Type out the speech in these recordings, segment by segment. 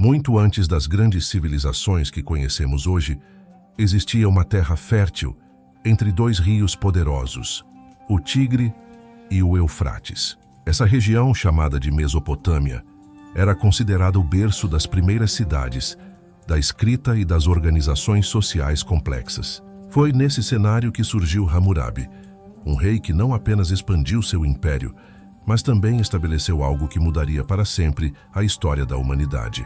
Muito antes das grandes civilizações que conhecemos hoje, existia uma terra fértil entre dois rios poderosos, o Tigre e o Eufrates. Essa região, chamada de Mesopotâmia, era considerada o berço das primeiras cidades, da escrita e das organizações sociais complexas. Foi nesse cenário que surgiu Hammurabi, um rei que não apenas expandiu seu império, mas também estabeleceu algo que mudaria para sempre a história da humanidade: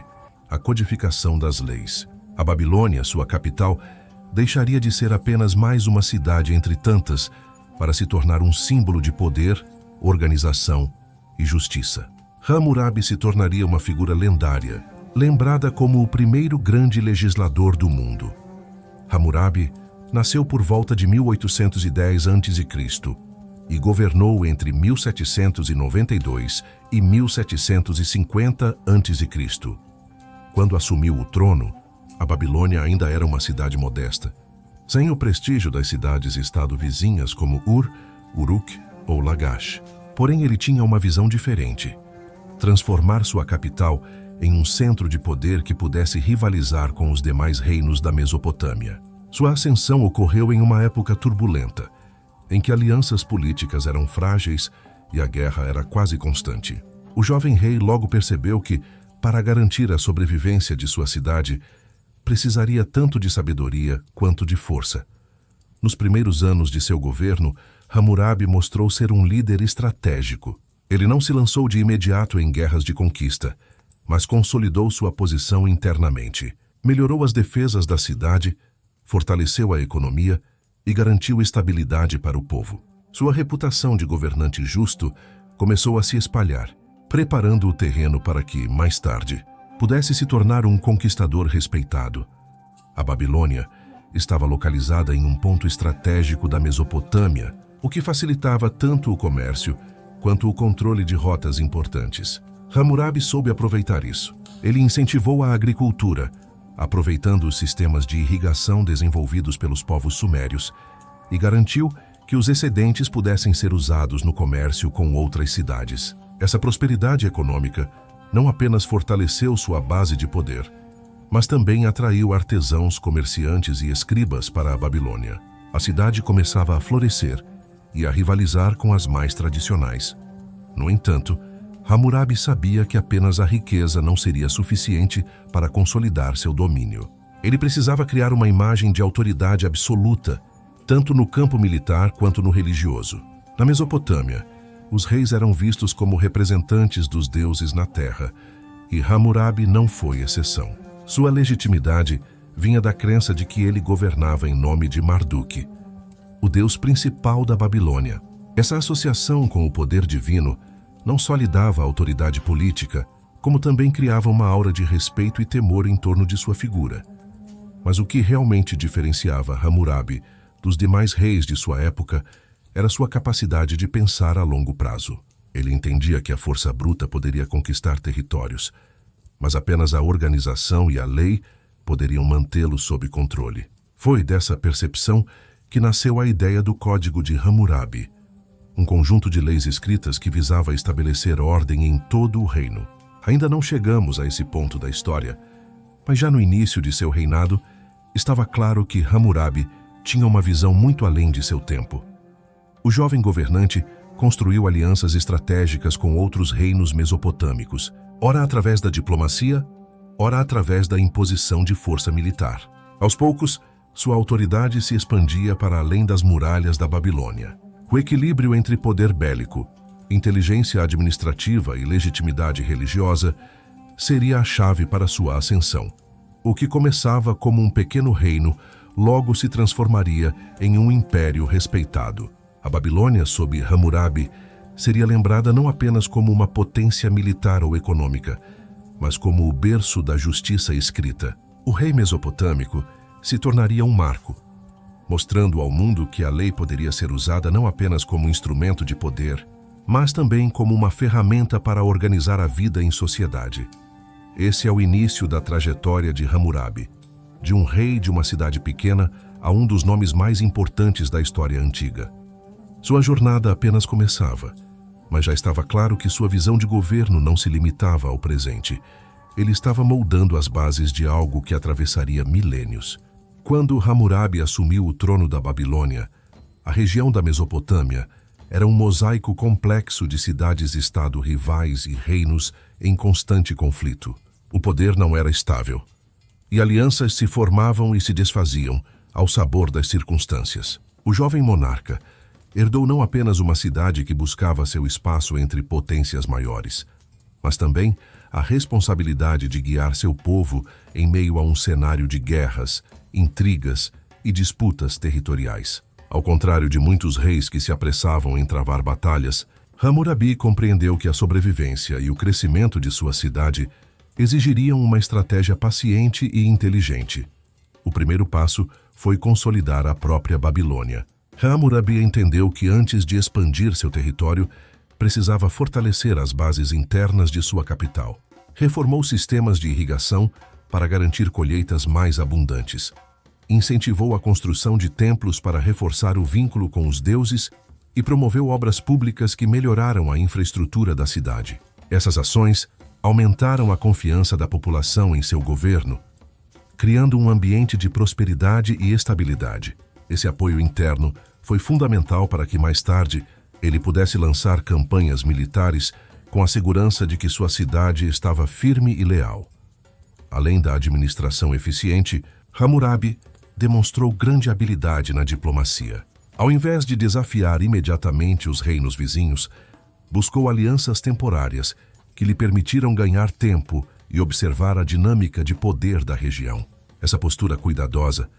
a codificação das leis. A Babilônia, sua capital, deixaria de ser apenas mais uma cidade entre tantas para se tornar um símbolo de poder, organização e justiça. Hammurabi se tornaria uma figura lendária, lembrada como o primeiro grande legislador do mundo. Hammurabi nasceu por volta de 1810 a.C. e governou entre 1792 e 1750 a.C. Quando assumiu o trono, a Babilônia ainda era uma cidade modesta, sem o prestígio das cidades-estado vizinhas como Ur, Uruk ou Lagash. Porém, ele tinha uma visão diferente: transformar sua capital em um centro de poder que pudesse rivalizar com os demais reinos da Mesopotâmia. Sua ascensão ocorreu em uma época turbulenta, em que alianças políticas eram frágeis e a guerra era quase constante. O jovem rei logo percebeu que, para garantir a sobrevivência de sua cidade, precisaria tanto de sabedoria quanto de força. Nos primeiros anos de seu governo, Hammurabi mostrou ser um líder estratégico. Ele não se lançou de imediato em guerras de conquista, mas consolidou sua posição internamente. Melhorou as defesas da cidade, fortaleceu a economia e garantiu estabilidade para o povo. Sua reputação de governante justo começou a se espalhar, preparando o terreno para que, mais tarde, pudesse se tornar um conquistador respeitado. A Babilônia estava localizada em um ponto estratégico da Mesopotâmia, o que facilitava tanto o comércio quanto o controle de rotas importantes. Hammurabi soube aproveitar isso. Ele incentivou a agricultura, aproveitando os sistemas de irrigação desenvolvidos pelos povos sumérios, e garantiu que os excedentes pudessem ser usados no comércio com outras cidades. Essa prosperidade econômica não apenas fortaleceu sua base de poder, mas também atraiu artesãos, comerciantes e escribas para a Babilônia. A cidade começava a florescer e a rivalizar com as mais tradicionais. No entanto, Hammurabi sabia que apenas a riqueza não seria suficiente para consolidar seu domínio. Ele precisava criar uma imagem de autoridade absoluta, tanto no campo militar quanto no religioso. Na Mesopotâmia, os reis eram vistos como representantes dos deuses na terra, e Hammurabi não foi exceção. Sua legitimidade vinha da crença de que ele governava em nome de Marduk, o deus principal da Babilônia. Essa associação com o poder divino não só lhe dava autoridade política, como também criava uma aura de respeito e temor em torno de sua figura. Mas o que realmente diferenciava Hammurabi dos demais reis de sua época era sua capacidade de pensar a longo prazo. Ele entendia que a força bruta poderia conquistar territórios, mas apenas a organização e a lei poderiam mantê-los sob controle. Foi dessa percepção que nasceu a ideia do Código de Hammurabi, um conjunto de leis escritas que visava estabelecer ordem em todo o reino. Ainda não chegamos a esse ponto da história, mas já no início de seu reinado, estava claro que Hammurabi tinha uma visão muito além de seu tempo. O jovem governante construiu alianças estratégicas com outros reinos mesopotâmicos, ora através da diplomacia, ora através da imposição de força militar. Aos poucos, sua autoridade se expandia para além das muralhas da Babilônia. O equilíbrio entre poder bélico, inteligência administrativa e legitimidade religiosa seria a chave para sua ascensão. O que começava como um pequeno reino logo se transformaria em um império respeitado. A Babilônia, sob Hammurabi, seria lembrada não apenas como uma potência militar ou econômica, mas como o berço da justiça escrita. O rei mesopotâmico se tornaria um marco, mostrando ao mundo que a lei poderia ser usada não apenas como instrumento de poder, mas também como uma ferramenta para organizar a vida em sociedade. Esse é o início da trajetória de Hammurabi, de um rei de uma cidade pequena a um dos nomes mais importantes da história antiga. Sua jornada apenas começava, mas já estava claro que sua visão de governo não se limitava ao presente. ele estava moldando as bases de algo que atravessaria milênios. Quando Hammurabi assumiu o trono da Babilônia, a região da Mesopotâmia era um mosaico complexo de cidades-estado rivais e reinos em constante conflito. O poder não era estável, e alianças se formavam e se desfaziam ao sabor das circunstâncias. O jovem monarca herdou não apenas uma cidade que buscava seu espaço entre potências maiores, mas também a responsabilidade de guiar seu povo em meio a um cenário de guerras, intrigas e disputas territoriais. Ao contrário de muitos reis que se apressavam em travar batalhas, Hammurabi compreendeu que a sobrevivência e o crescimento de sua cidade exigiriam uma estratégia paciente e inteligente. O primeiro passo foi consolidar a própria Babilônia. Hammurabi entendeu que antes de expandir seu território, precisava fortalecer as bases internas de sua capital. Reformou sistemas de irrigação para garantir colheitas mais abundantes. Incentivou a construção de templos para reforçar o vínculo com os deuses e promoveu obras públicas que melhoraram a infraestrutura da cidade. Essas ações aumentaram a confiança da população em seu governo, criando um ambiente de prosperidade e estabilidade. Esse apoio interno foi fundamental para que mais tarde ele pudesse lançar campanhas militares com a segurança de que sua cidade estava firme e leal. Além da administração eficiente, Hammurabi demonstrou grande habilidade na diplomacia. Ao invés de desafiar imediatamente os reinos vizinhos, buscou alianças temporárias que lhe permitiram ganhar tempo e observar a dinâmica de poder da região. Essa postura cuidadosa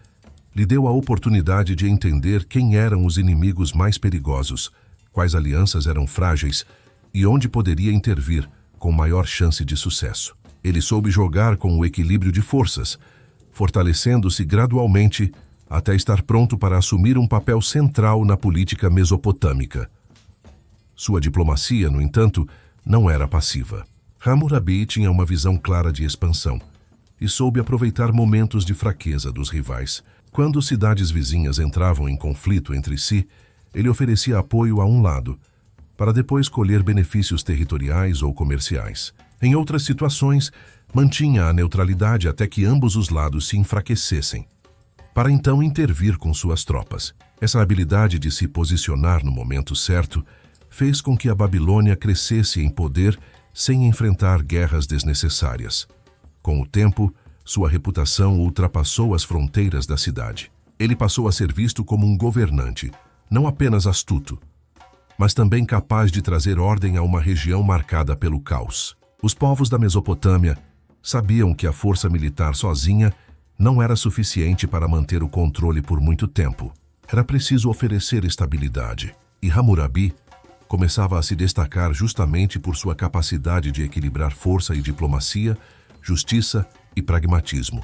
lhe deu a oportunidade de entender quem eram os inimigos mais perigosos, quais alianças eram frágeis e onde poderia intervir com maior chance de sucesso. Ele soube jogar com o equilíbrio de forças, fortalecendo-se gradualmente até estar pronto para assumir um papel central na política mesopotâmica. Sua diplomacia, no entanto, não era passiva. Hammurabi tinha uma visão clara de expansão e soube aproveitar momentos de fraqueza dos rivais. Quando cidades vizinhas entravam em conflito entre si, ele oferecia apoio a um lado, para depois colher benefícios territoriais ou comerciais. Em outras situações, mantinha a neutralidade até que ambos os lados se enfraquecessem, para então intervir com suas tropas. Essa habilidade de se posicionar no momento certo fez com que a Babilônia crescesse em poder sem enfrentar guerras desnecessárias. Com o tempo, sua reputação ultrapassou as fronteiras da cidade. Ele passou a ser visto como um governante, não apenas astuto, mas também capaz de trazer ordem a uma região marcada pelo caos. Os povos da Mesopotâmia sabiam que a força militar sozinha não era suficiente para manter o controle por muito tempo. Era preciso oferecer estabilidade, e Hammurabi começava a se destacar justamente por sua capacidade de equilibrar força e diplomacia, justiça e pragmatismo.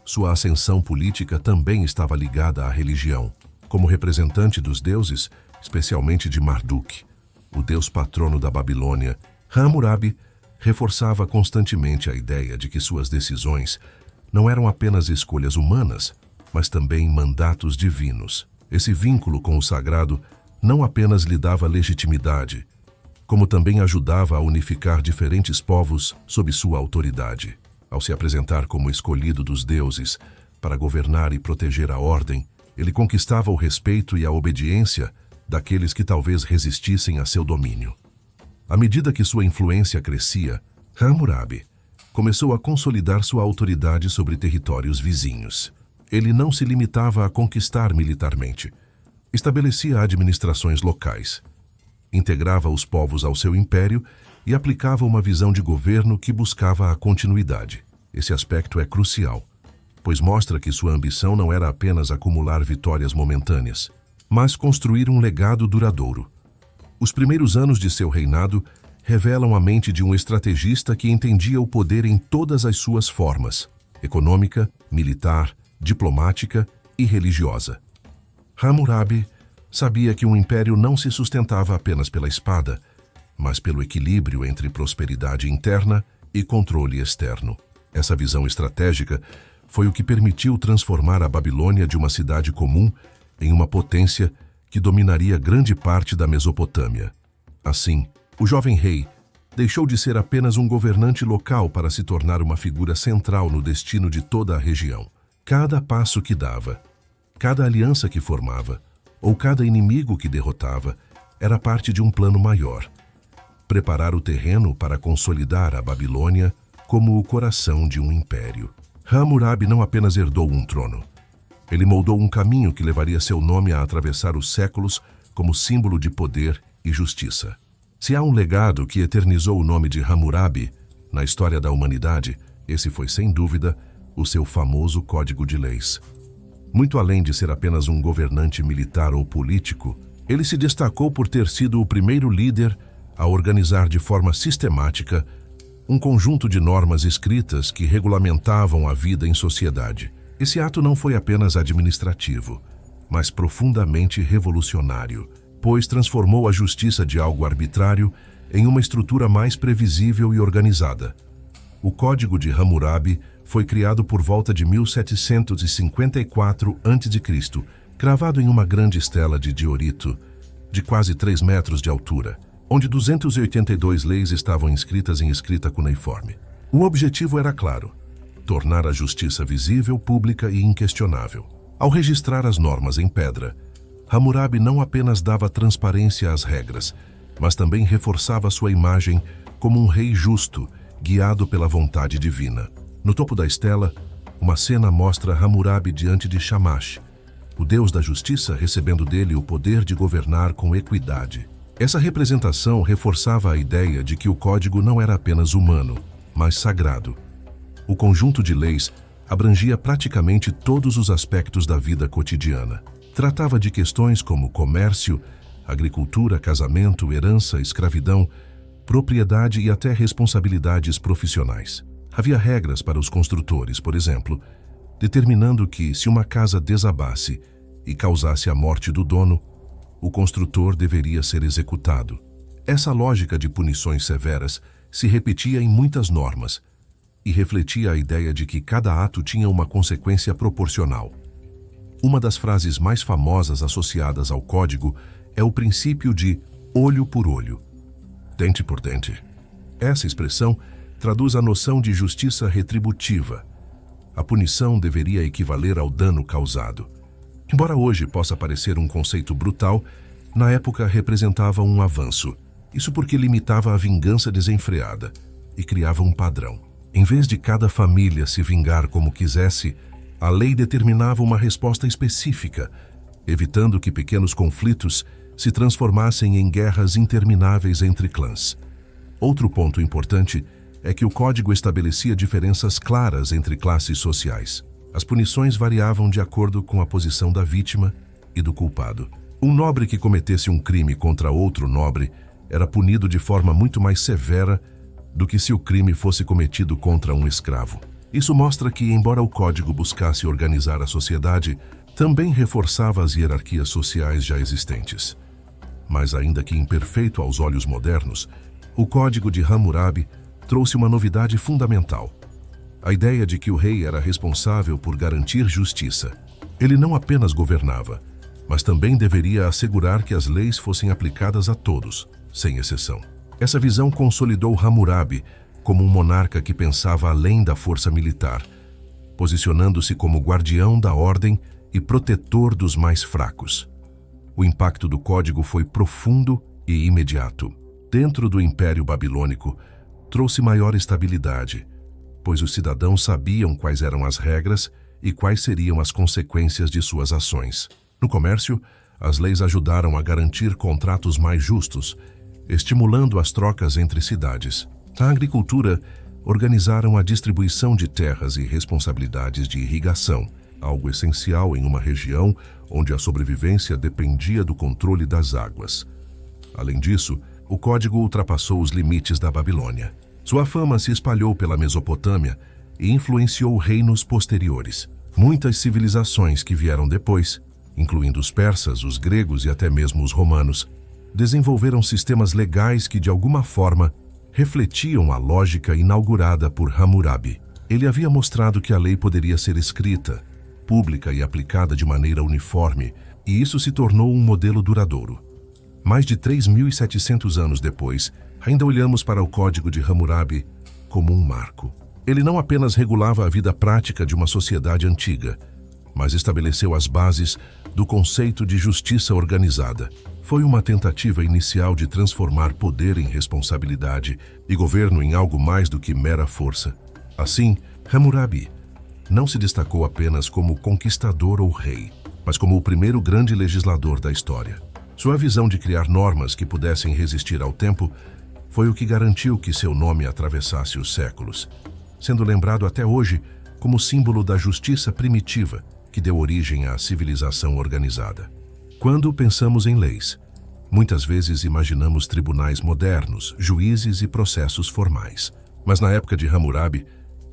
Sua ascensão política também estava ligada à religião. Como representante dos deuses, especialmente de Marduk, o deus patrono da Babilônia, Hammurabi reforçava constantemente a ideia de que suas decisões não eram apenas escolhas humanas, mas também mandatos divinos. Esse vínculo com o sagrado não apenas lhe dava legitimidade, como também ajudava a unificar diferentes povos sob sua autoridade. Ao se apresentar como escolhido dos deuses para governar e proteger a ordem, ele conquistava o respeito e a obediência daqueles que talvez resistissem a seu domínio. À medida que sua influência crescia, Hammurabi começou a consolidar sua autoridade sobre territórios vizinhos. Ele não se limitava a conquistar militarmente. Estabelecia administrações locais, integrava os povos ao seu império e aplicava uma visão de governo que buscava a continuidade. Esse aspecto é crucial, pois mostra que sua ambição não era apenas acumular vitórias momentâneas, mas construir um legado duradouro. Os primeiros anos de seu reinado revelam a mente de um estrategista que entendia o poder em todas as suas formas: econômica, militar, diplomática e religiosa. Hammurabi sabia que um império não se sustentava apenas pela espada, mas pelo equilíbrio entre prosperidade interna e controle externo. Essa visão estratégica foi o que permitiu transformar a Babilônia de uma cidade comum em uma potência que dominaria grande parte da Mesopotâmia. Assim, o jovem rei deixou de ser apenas um governante local para se tornar uma figura central no destino de toda a região. Cada passo que dava, cada aliança que formava, ou cada inimigo que derrotava, era parte de um plano maior. Preparar o terreno para consolidar a Babilônia como o coração de um império. Hammurabi não apenas herdou um trono. Ele moldou um caminho que levaria seu nome a atravessar os séculos como símbolo de poder e justiça. Se há um legado que eternizou o nome de Hammurabi na história da humanidade, esse foi, sem dúvida, o seu famoso Código de Leis. Muito além de ser apenas um governante militar ou político, ele se destacou por ter sido o primeiro líder a organizar de forma sistemática um conjunto de normas escritas que regulamentavam a vida em sociedade. Esse ato não foi apenas administrativo, mas profundamente revolucionário, pois transformou a justiça de algo arbitrário em uma estrutura mais previsível e organizada. O Código de Hammurabi foi criado por volta de 1754 a.C., cravado em uma grande estela de diorito, de quase 3 metros de altura, onde 282 leis estavam inscritas em escrita cuneiforme. O objetivo era claro: tornar a justiça visível, pública e inquestionável. Ao registrar as normas em pedra, Hammurabi não apenas dava transparência às regras, mas também reforçava sua imagem como um rei justo, guiado pela vontade divina. No topo da estela, uma cena mostra Hammurabi diante de Shamash, o deus da justiça, recebendo dele o poder de governar com equidade. Essa representação reforçava a ideia de que o código não era apenas humano, mas sagrado. O conjunto de leis abrangia praticamente todos os aspectos da vida cotidiana. Tratava de questões como comércio, agricultura, casamento, herança, escravidão, propriedade e até responsabilidades profissionais. Havia regras para os construtores, por exemplo, determinando que, se uma casa desabasse e causasse a morte do dono, o construtor deveria ser executado. Essa lógica de punições severas se repetia em muitas normas e refletia a ideia de que cada ato tinha uma consequência proporcional. Uma das frases mais famosas associadas ao código é o princípio de olho por olho, dente por dente. Essa expressão traduz a noção de justiça retributiva. A punição deveria equivaler ao dano causado. Embora hoje possa parecer um conceito brutal, na época representava um avanço. Isso porque limitava a vingança desenfreada e criava um padrão. Em vez de cada família se vingar como quisesse, a lei determinava uma resposta específica, evitando que pequenos conflitos se transformassem em guerras intermináveis entre clãs. Outro ponto importante é que o código estabelecia diferenças claras entre classes sociais. As punições variavam de acordo com a posição da vítima e do culpado. Um nobre que cometesse um crime contra outro nobre era punido de forma muito mais severa do que se o crime fosse cometido contra um escravo. Isso mostra que, embora o código buscasse organizar a sociedade, também reforçava as hierarquias sociais já existentes. Mas, ainda que imperfeito aos olhos modernos, o Código de Hammurabi trouxe uma novidade fundamental: a ideia de que o rei era responsável por garantir justiça. Ele não apenas governava, mas também deveria assegurar que as leis fossem aplicadas a todos, sem exceção. Essa visão consolidou Hammurabi como um monarca que pensava além da força militar, posicionando-se como guardião da ordem e protetor dos mais fracos. O impacto do código foi profundo e imediato. Dentro do Império Babilônico, trouxe maior estabilidade, pois os cidadãos sabiam quais eram as regras e quais seriam as consequências de suas ações. No comércio, as leis ajudaram a garantir contratos mais justos, estimulando as trocas entre cidades. Na agricultura, organizaram a distribuição de terras e responsabilidades de irrigação, algo essencial em uma região onde a sobrevivência dependia do controle das águas. Além disso, o código ultrapassou os limites da Babilônia. Sua fama se espalhou pela Mesopotâmia e influenciou reinos posteriores. Muitas civilizações que vieram depois, incluindo os persas, os gregos e até mesmo os romanos, desenvolveram sistemas legais que, de alguma forma, refletiam a lógica inaugurada por Hammurabi. Ele havia mostrado que a lei poderia ser escrita, pública e aplicada de maneira uniforme, e isso se tornou um modelo duradouro. Mais de 3.700 anos depois, Ainda olhamos para o Código de Hammurabi como um marco. Ele não apenas regulava a vida prática de uma sociedade antiga, mas estabeleceu as bases do conceito de justiça organizada. Foi uma tentativa inicial de transformar poder em responsabilidade e governo em algo mais do que mera força. Assim, Hammurabi não se destacou apenas como conquistador ou rei, mas como o primeiro grande legislador da história. Sua visão de criar normas que pudessem resistir ao tempo foi o que garantiu que seu nome atravessasse os séculos, sendo lembrado até hoje como símbolo da justiça primitiva que deu origem à civilização organizada. Quando pensamos em leis, muitas vezes imaginamos tribunais modernos, juízes e processos formais. Mas na época de Hammurabi,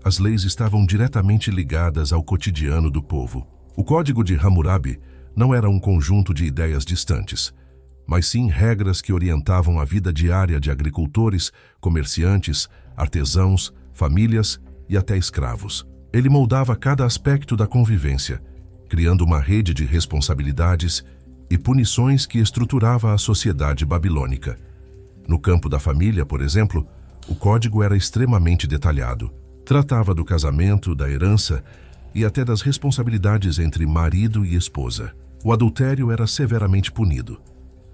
as leis estavam diretamente ligadas ao cotidiano do povo. O Código de Hammurabi não era um conjunto de ideias distantes, mas sim regras que orientavam a vida diária de agricultores, comerciantes, artesãos, famílias e até escravos. Ele moldava cada aspecto da convivência, criando uma rede de responsabilidades e punições que estruturava a sociedade babilônica. No campo da família, por exemplo, o código era extremamente detalhado. Tratava do casamento, da herança e até das responsabilidades entre marido e esposa. O adultério era severamente punido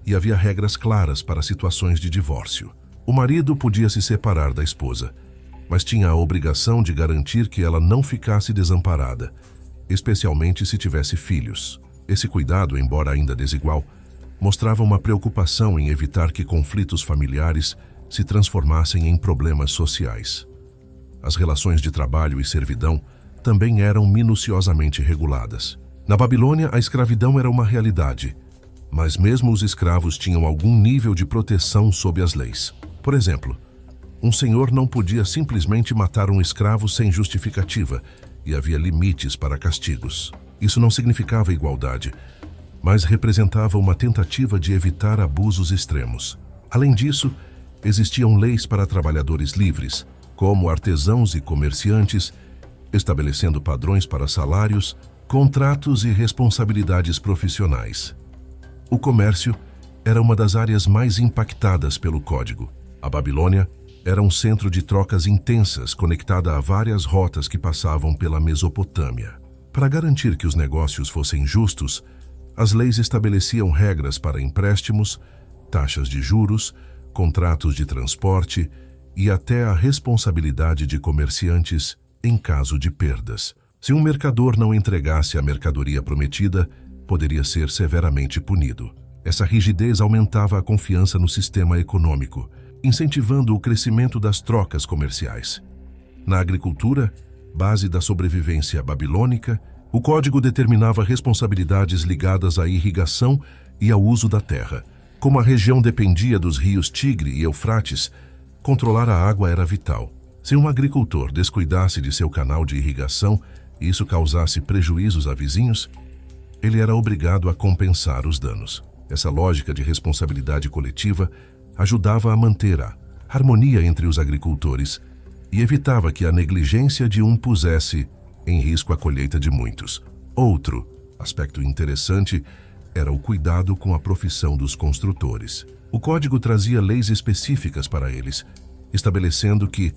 e havia regras claras para situações de divórcio. O marido podia se separar da esposa, mas tinha a obrigação de garantir que ela não ficasse desamparada, especialmente se tivesse filhos. Esse cuidado, embora ainda desigual, mostrava uma preocupação em evitar que conflitos familiares se transformassem em problemas sociais. As relações de trabalho e servidão também eram minuciosamente reguladas. Na Babilônia, a escravidão era uma realidade, mas mesmo os escravos tinham algum nível de proteção sob as leis. Por exemplo, um senhor não podia simplesmente matar um escravo sem justificativa, e havia limites para castigos. Isso não significava igualdade, mas representava uma tentativa de evitar abusos extremos. Além disso, existiam leis para trabalhadores livres, como artesãos e comerciantes, estabelecendo padrões para salários, contratos e responsabilidades profissionais. O comércio era uma das áreas mais impactadas pelo código. A Babilônia era um centro de trocas intensas conectada a várias rotas que passavam pela Mesopotâmia. Para garantir que os negócios fossem justos, as leis estabeleciam regras para empréstimos, taxas de juros, contratos de transporte e até a responsabilidade de comerciantes em caso de perdas. Se um mercador não entregasse a mercadoria prometida, poderia ser severamente punido. Essa rigidez aumentava a confiança no sistema econômico, incentivando o crescimento das trocas comerciais. Na agricultura, base da sobrevivência babilônica, o código determinava responsabilidades ligadas à irrigação e ao uso da terra. Como a região dependia dos rios Tigre e Eufrates, controlar a água era vital. Se um agricultor descuidasse de seu canal de irrigação e isso causasse prejuízos a vizinhos, ele era obrigado a compensar os danos. Essa lógica de responsabilidade coletiva ajudava a manter a harmonia entre os agricultores e evitava que a negligência de um pusesse em risco a colheita de muitos. Outro aspecto interessante era o cuidado com a profissão dos construtores. O código trazia leis específicas para eles, estabelecendo que,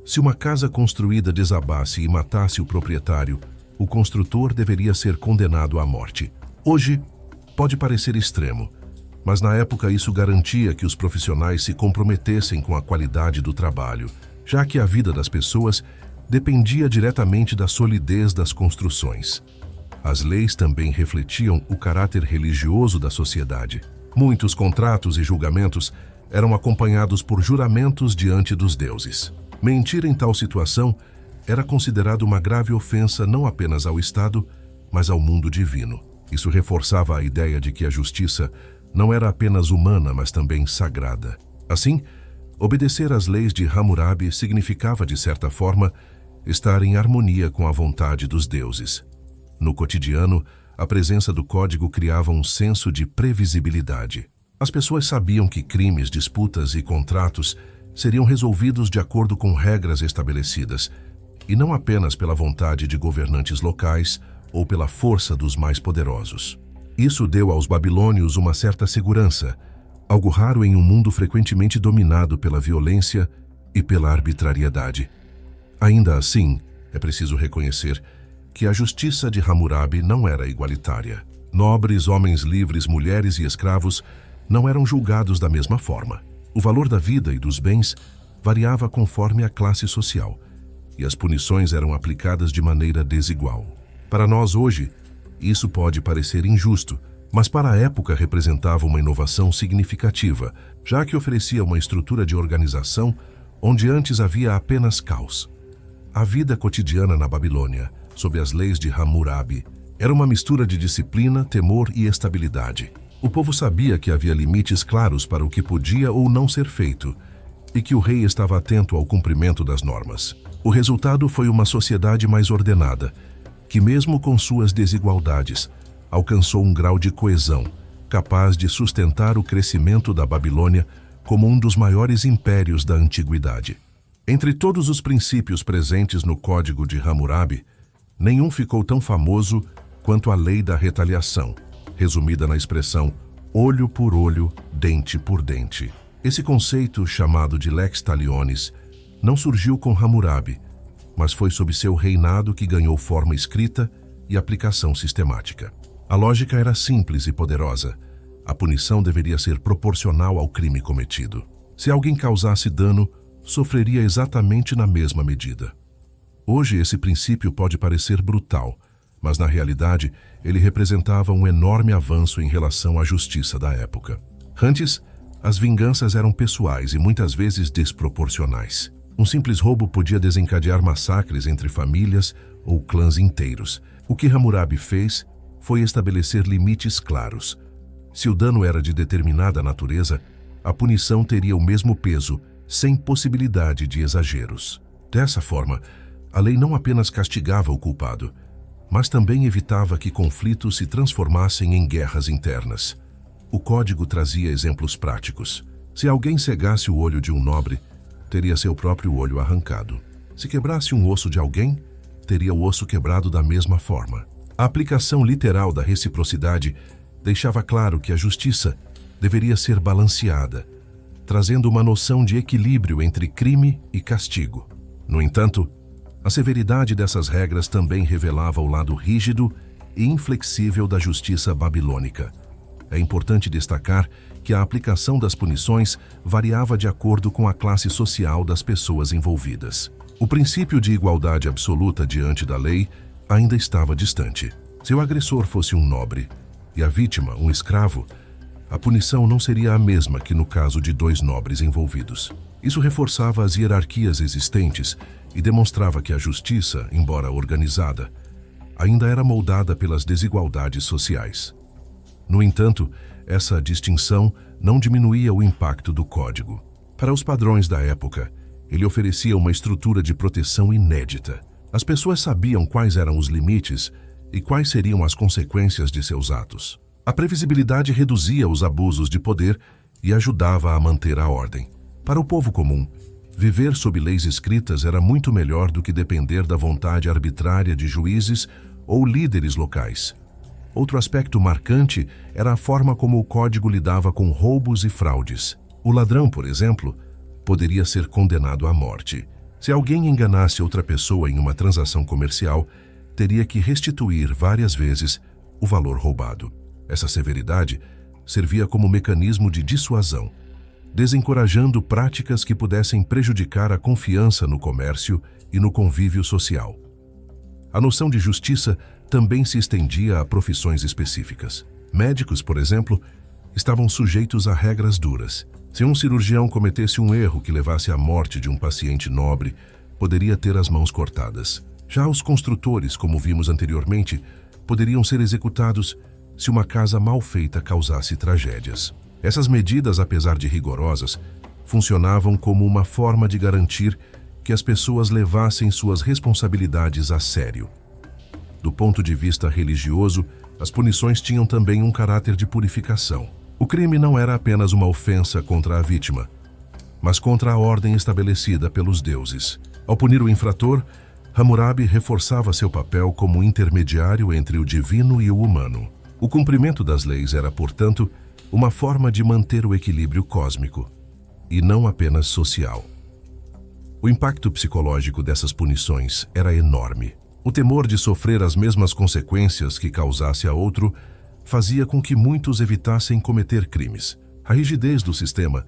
se uma casa construída desabasse e matasse o proprietário, o construtor deveria ser condenado à morte. Hoje, pode parecer extremo, mas na época isso garantia que os profissionais se comprometessem com a qualidade do trabalho, já que a vida das pessoas dependia diretamente da solidez das construções. As leis também refletiam o caráter religioso da sociedade. Muitos contratos e julgamentos eram acompanhados por juramentos diante dos deuses. Mentir em tal situação era considerado uma grave ofensa não apenas ao Estado, mas ao mundo divino. Isso reforçava a ideia de que a justiça não era apenas humana, mas também sagrada. Assim, obedecer às leis de Hammurabi significava, de certa forma, estar em harmonia com a vontade dos deuses. No cotidiano, a presença do código criava um senso de previsibilidade. As pessoas sabiam que crimes, disputas e contratos seriam resolvidos de acordo com regras estabelecidas, e não apenas pela vontade de governantes locais ou pela força dos mais poderosos. Isso deu aos babilônios uma certa segurança, algo raro em um mundo frequentemente dominado pela violência e pela arbitrariedade. Ainda assim, é preciso reconhecer que a justiça de Hammurabi não era igualitária. Nobres, homens livres, mulheres e escravos não eram julgados da mesma forma. O valor da vida e dos bens variava conforme a classe social, e as punições eram aplicadas de maneira desigual. Para nós hoje, isso pode parecer injusto, mas para a época representava uma inovação significativa, já que oferecia uma estrutura de organização onde antes havia apenas caos. A vida cotidiana na Babilônia, sob as leis de Hammurabi, era uma mistura de disciplina, temor e estabilidade. O povo sabia que havia limites claros para o que podia ou não ser feito, e que o rei estava atento ao cumprimento das normas. O resultado foi uma sociedade mais ordenada, que mesmo com suas desigualdades, alcançou um grau de coesão, capaz de sustentar o crescimento da Babilônia como um dos maiores impérios da antiguidade. Entre todos os princípios presentes no Código de Hammurabi, nenhum ficou tão famoso quanto a lei da retaliação, resumida na expressão olho por olho, dente por dente. Esse conceito, chamado de lex talionis, não surgiu com Hammurabi, mas foi sob seu reinado que ganhou forma escrita e aplicação sistemática. A lógica era simples e poderosa. A punição deveria ser proporcional ao crime cometido. Se alguém causasse dano, sofreria exatamente na mesma medida. Hoje, esse princípio pode parecer brutal, mas na realidade, ele representava um enorme avanço em relação à justiça da época. Antes, as vinganças eram pessoais e muitas vezes desproporcionais. Um simples roubo podia desencadear massacres entre famílias ou clãs inteiros. O que Hammurabi fez foi estabelecer limites claros. Se o dano era de determinada natureza, a punição teria o mesmo peso, sem possibilidade de exageros. Dessa forma, a lei não apenas castigava o culpado, mas também evitava que conflitos se transformassem em guerras internas. O código trazia exemplos práticos. Se alguém cegasse o olho de um nobre, teria seu próprio olho arrancado. Se quebrasse um osso de alguém, teria o osso quebrado da mesma forma. A aplicação literal da reciprocidade deixava claro que a justiça deveria ser balanceada, trazendo uma noção de equilíbrio entre crime e castigo. No entanto, a severidade dessas regras também revelava o lado rígido e inflexível da justiça babilônica. É importante destacar que a aplicação das punições variava de acordo com a classe social das pessoas envolvidas. O princípio de igualdade absoluta diante da lei ainda estava distante. Se o agressor fosse um nobre e a vítima um escravo, a punição não seria a mesma que no caso de dois nobres envolvidos. Isso reforçava as hierarquias existentes e demonstrava que a justiça, embora organizada, ainda era moldada pelas desigualdades sociais. No entanto, essa distinção não diminuía o impacto do código. Para os padrões da época, ele oferecia uma estrutura de proteção inédita. As pessoas sabiam quais eram os limites e quais seriam as consequências de seus atos. A previsibilidade reduzia os abusos de poder e ajudava a manter a ordem. Para o povo comum, viver sob leis escritas era muito melhor do que depender da vontade arbitrária de juízes ou líderes locais. Outro aspecto marcante era a forma como o código lidava com roubos e fraudes. O ladrão, por exemplo, poderia ser condenado à morte. Se alguém enganasse outra pessoa em uma transação comercial, teria que restituir várias vezes o valor roubado. Essa severidade servia como mecanismo de dissuasão, desencorajando práticas que pudessem prejudicar a confiança no comércio e no convívio social. A noção de justiça também se estendia a profissões específicas. Médicos, por exemplo, estavam sujeitos a regras duras. Se um cirurgião cometesse um erro que levasse à morte de um paciente nobre, poderia ter as mãos cortadas. Já os construtores, como vimos anteriormente, poderiam ser executados se uma casa mal feita causasse tragédias. Essas medidas, apesar de rigorosas, funcionavam como uma forma de garantir que as pessoas levassem suas responsabilidades a sério. Do ponto de vista religioso, as punições tinham também um caráter de purificação. O crime não era apenas uma ofensa contra a vítima, mas contra a ordem estabelecida pelos deuses. Ao punir o infrator, Hammurabi reforçava seu papel como intermediário entre o divino e o humano. O cumprimento das leis era, portanto, uma forma de manter o equilíbrio cósmico, e não apenas social. O impacto psicológico dessas punições era enorme. O temor de sofrer as mesmas consequências que causasse a outro fazia com que muitos evitassem cometer crimes. A rigidez do sistema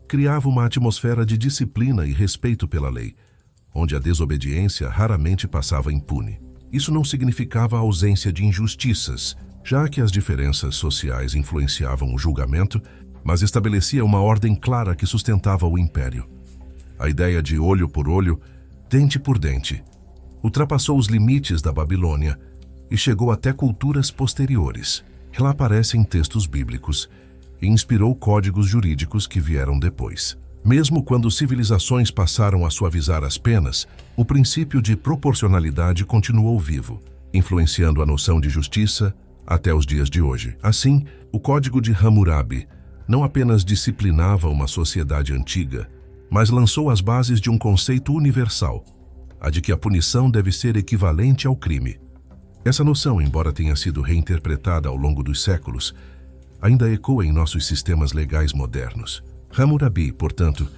criava uma atmosfera de disciplina e respeito pela lei, onde a desobediência raramente passava impune. Isso não significava a ausência de injustiças, já que as diferenças sociais influenciavam o julgamento, mas estabelecia uma ordem clara que sustentava o império. A ideia de olho por olho, dente por dente, ultrapassou os limites da Babilônia e chegou até culturas posteriores. Ela aparece em textos bíblicos e inspirou códigos jurídicos que vieram depois. Mesmo quando civilizações passaram a suavizar as penas, o princípio de proporcionalidade continuou vivo, influenciando a noção de justiça até os dias de hoje. Assim, o Código de Hammurabi não apenas disciplinava uma sociedade antiga, mas lançou as bases de um conceito universal, a de que a punição deve ser equivalente ao crime. Essa noção, embora tenha sido reinterpretada ao longo dos séculos, ainda ecoa em nossos sistemas legais modernos. Hammurabi, portanto,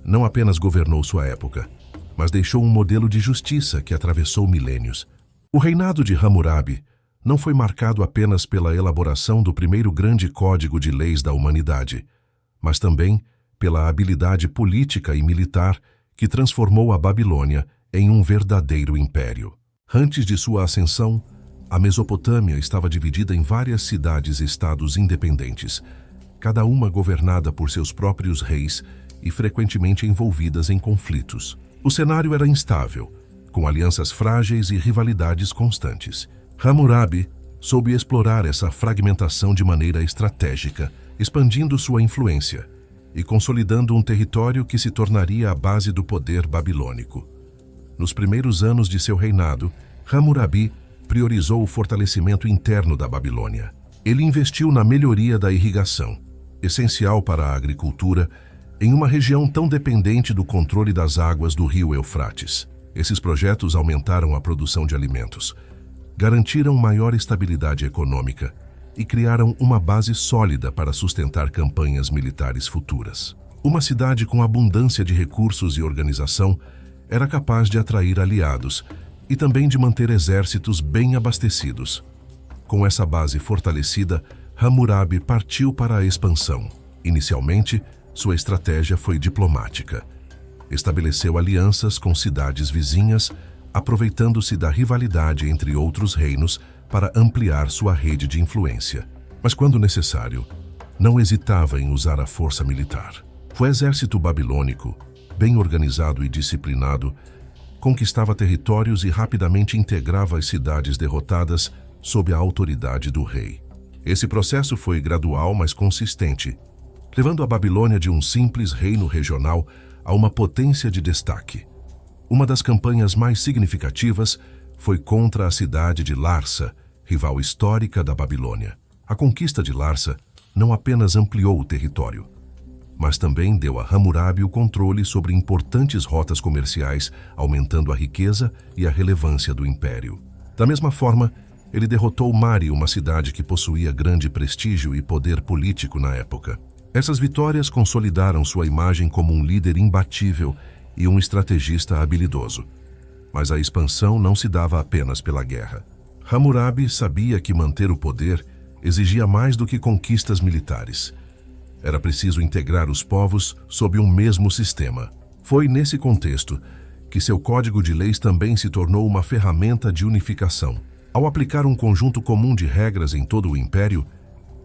não apenas governou sua época, mas deixou um modelo de justiça que atravessou milênios. O reinado de Hammurabi não foi marcado apenas pela elaboração do primeiro grande código de leis da humanidade, mas também pela habilidade política e militar que transformou a Babilônia em um verdadeiro império. Antes de sua ascensão, a Mesopotâmia estava dividida em várias cidades-estados independentes, cada uma governada por seus próprios reis e frequentemente envolvidas em conflitos. O cenário era instável, com alianças frágeis e rivalidades constantes. Hammurabi soube explorar essa fragmentação de maneira estratégica, expandindo sua influência e consolidando um território que se tornaria a base do poder babilônico. Nos primeiros anos de seu reinado, Hammurabi priorizou o fortalecimento interno da Babilônia. Ele investiu na melhoria da irrigação, essencial para a agricultura, em uma região tão dependente do controle das águas do rio Eufrates. Esses projetos aumentaram a produção de alimentos, garantiram maior estabilidade econômica e criaram uma base sólida para sustentar campanhas militares futuras. Uma cidade com abundância de recursos e organização era capaz de atrair aliados e também de manter exércitos bem abastecidos. Com essa base fortalecida, Hammurabi partiu para a expansão. Inicialmente, sua estratégia foi diplomática. Estabeleceu alianças com cidades vizinhas, aproveitando-se da rivalidade entre outros reinos para ampliar sua rede de influência. Mas quando necessário, não hesitava em usar a força militar. O exército babilônico, bem organizado e disciplinado, conquistava territórios e rapidamente integrava as cidades derrotadas sob a autoridade do rei. Esse processo foi gradual, mas consistente, levando a Babilônia de um simples reino regional a uma potência de destaque. Uma das campanhas mais significativas foi contra a cidade de Larsa, rival histórica da Babilônia. A conquista de Larsa não apenas ampliou o território, mas também deu a Hammurabi o controle sobre importantes rotas comerciais, aumentando a riqueza e a relevância do império. Da mesma forma, ele derrotou Mari, uma cidade que possuía grande prestígio e poder político na época. Essas vitórias consolidaram sua imagem como um líder imbatível e um estrategista habilidoso. Mas a expansão não se dava apenas pela guerra. Hammurabi sabia que manter o poder exigia mais do que conquistas militares. Era preciso integrar os povos sob um mesmo sistema. Foi nesse contexto que seu código de leis também se tornou uma ferramenta de unificação. Ao aplicar um conjunto comum de regras em todo o império,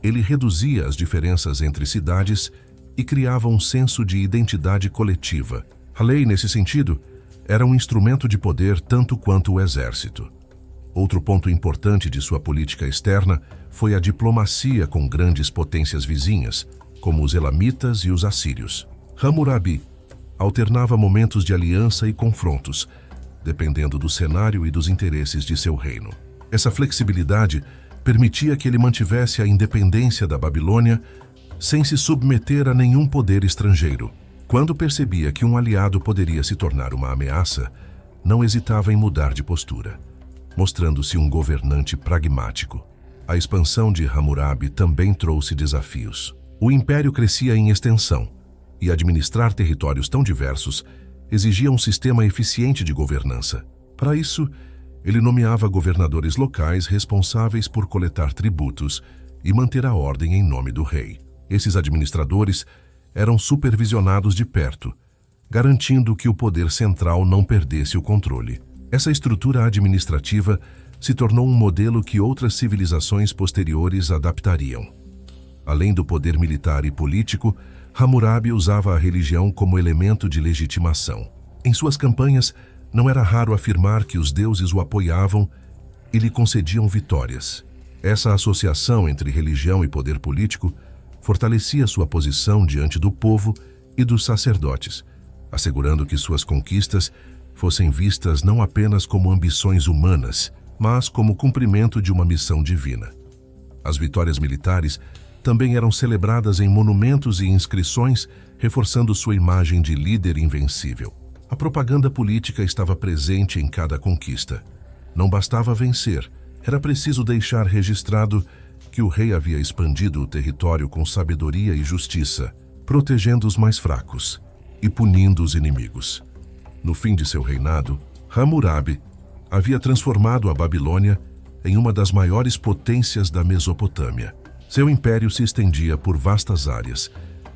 ele reduzia as diferenças entre cidades e criava um senso de identidade coletiva. A lei, nesse sentido, era um instrumento de poder tanto quanto o exército. Outro ponto importante de sua política externa foi a diplomacia com grandes potências vizinhas, como os elamitas e os assírios. Hammurabi alternava momentos de aliança e confrontos, dependendo do cenário e dos interesses de seu reino. Essa flexibilidade permitia que ele mantivesse a independência da Babilônia sem se submeter a nenhum poder estrangeiro. Quando percebia que um aliado poderia se tornar uma ameaça, não hesitava em mudar de postura, mostrando-se um governante pragmático. A expansão de Hammurabi também trouxe desafios. O império crescia em extensão, e administrar territórios tão diversos exigia um sistema eficiente de governança. Para isso, ele nomeava governadores locais responsáveis por coletar tributos e manter a ordem em nome do rei. Esses administradores eram supervisionados de perto, garantindo que o poder central não perdesse o controle. Essa estrutura administrativa se tornou um modelo que outras civilizações posteriores adaptariam. Além do poder militar e político, Hammurabi usava a religião como elemento de legitimação. Em suas campanhas, não era raro afirmar que os deuses o apoiavam e lhe concediam vitórias. Essa associação entre religião e poder político fortalecia sua posição diante do povo e dos sacerdotes, assegurando que suas conquistas fossem vistas não apenas como ambições humanas, mas como cumprimento de uma missão divina. As vitórias militares também eram celebradas em monumentos e inscrições, reforçando sua imagem de líder invencível. A propaganda política estava presente em cada conquista. Não bastava vencer, era preciso deixar registrado que o rei havia expandido o território com sabedoria e justiça, protegendo os mais fracos e punindo os inimigos. No fim de seu reinado, Hammurabi havia transformado a Babilônia em uma das maiores potências da Mesopotâmia. Seu império se estendia por vastas áreas,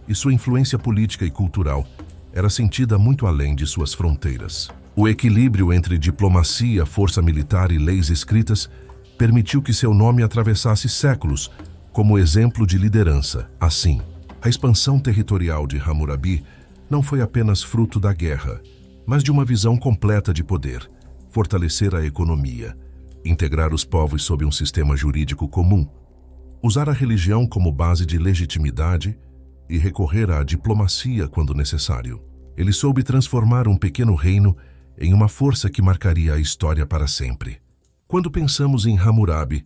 e sua influência política e cultural era sentida muito além de suas fronteiras. O equilíbrio entre diplomacia, força militar e leis escritas permitiu que seu nome atravessasse séculos como exemplo de liderança. Assim, a expansão territorial de Hammurabi não foi apenas fruto da guerra, mas de uma visão completa de poder, fortalecer a economia, integrar os povos sob um sistema jurídico comum, usar a religião como base de legitimidade e recorrer à diplomacia quando necessário. Ele soube transformar um pequeno reino em uma força que marcaria a história para sempre. Quando pensamos em Hammurabi,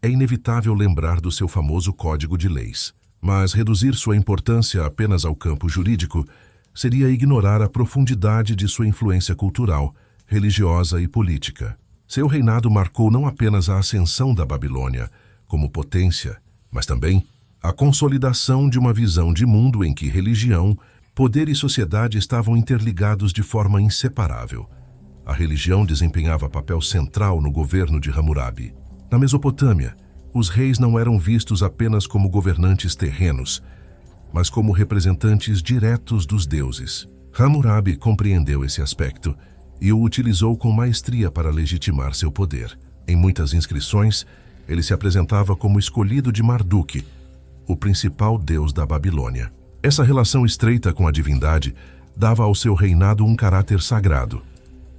é inevitável lembrar do seu famoso Código de Leis, mas reduzir sua importância apenas ao campo jurídico seria ignorar a profundidade de sua influência cultural, religiosa e política. Seu reinado marcou não apenas a ascensão da Babilônia como potência, mas também a consolidação de uma visão de mundo em que religião, poder e sociedade estavam interligados de forma inseparável. A religião desempenhava papel central no governo de Hammurabi. Na Mesopotâmia, os reis não eram vistos apenas como governantes terrenos, mas como representantes diretos dos deuses. Hammurabi compreendeu esse aspecto e o utilizou com maestria para legitimar seu poder. Em muitas inscrições, ele se apresentava como escolhido de Marduk, o principal deus da Babilônia. Essa relação estreita com a divindade dava ao seu reinado um caráter sagrado,